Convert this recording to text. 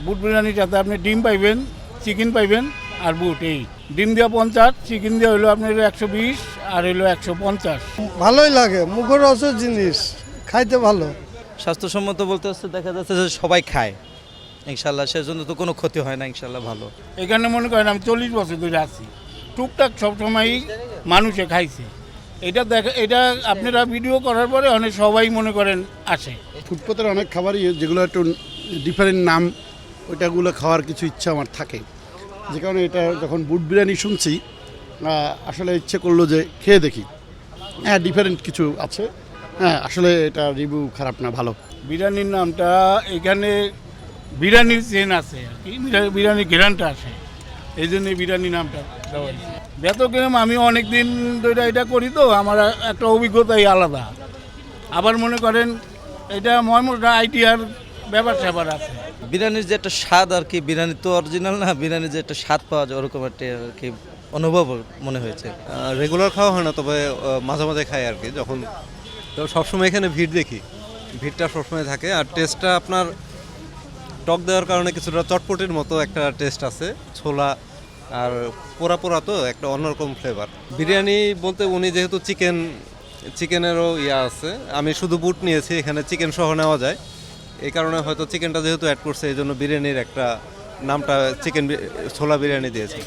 বুট বিরিয়ানিটাতে আপনি ডিম পাইবেন, চিকেন পাইবেন আর বুট এই ডিম দেওয়া 50, চিকেন দেওয়া হলো আপনার 120 আর হলো 150। ভালোই লাগে, মুখরোচক জিনিস, খাইতে ভালো। স্বাস্থ্যসম্মত বলতে হচ্ছে দেখা যাচ্ছে যে সবাই খায় ইনশাল্লাহ, সেজন্য তো কোনো ক্ষতি হয় না ইনশাল্লাহ ভালো। এখানে মনে করেন আমি 40 বছর ধরে আছি, টুকটাক সবসময়ই মানুষে খাইছে। এটা আপনারা ভিডিও করার পরে অনেক সবাই মনে করেন আসে। ফুটপাতের অনেক খাবারই যেগুলো একটু ডিফারেন্ট নাম, ওইটাগুলো খাওয়ার কিছু ইচ্ছা আমার থাকে, যে কারণে এটা যখন বুট বিরিয়ানি শুনছি আসলে ইচ্ছে করলো যে খেয়ে দেখি। হ্যাঁ, ডিফারেন্ট কিছু আছে। হ্যাঁ, আসলে এটা রিভিউ খারাপ না, ভালো। বিরিয়ানির নামটা এখানে বিরিয়ানির চেন আছে আর কি, বিরিয়ানির ঘেরানটা আসে, এই জন্য বিরিয়ানি নামটা দেওয়া হয়েছে। ব্যতক্রম আমি অনেক দিন ধরে এটা করি, তো আমার একটা অভিজ্ঞতাই আলাদা। আবার মনে করেন এটা ময়মনসিংহ আইটিআর ব্যাপার স্যাপার আছে। বিরিয়ানির যে একটা স্বাদ আর কি, বিরিয়ানি তো অরিজিনাল না, বিরিয়ানির যে একটা স্বাদ পাওয়া যায় ওরকম একটা আর কি অনুভব মনে হয়েছে। রেগুলার খাওয়া হয় না, তবে মাঝে মাঝে খাই আর কি। যখন তো সবসময় এখানে ভিড় দেখি, ভিড়টা সবসময় থাকে। আর টেস্টটা আপনার টক দেওয়ার কারণে কিছুটা চটপটির মতো একটা টেস্ট আছে, ছোলা আর পোড়া পোড়া, তো একটা অন্যরকম ফ্লেভার। বিরিয়ানি বলতে উনি যেহেতু চিকেনেরও ইয়া আছে, আমি শুধু বুট নিয়েছি, এখানে চিকেন সহ নেওয়া যায়, এই কারণে হয়তো চিকেনটা যেহেতু অ্যাড করছে এই জন্য বিরিয়ানির একটা নামটা ছোলা বিরিয়ানি দিয়েছে।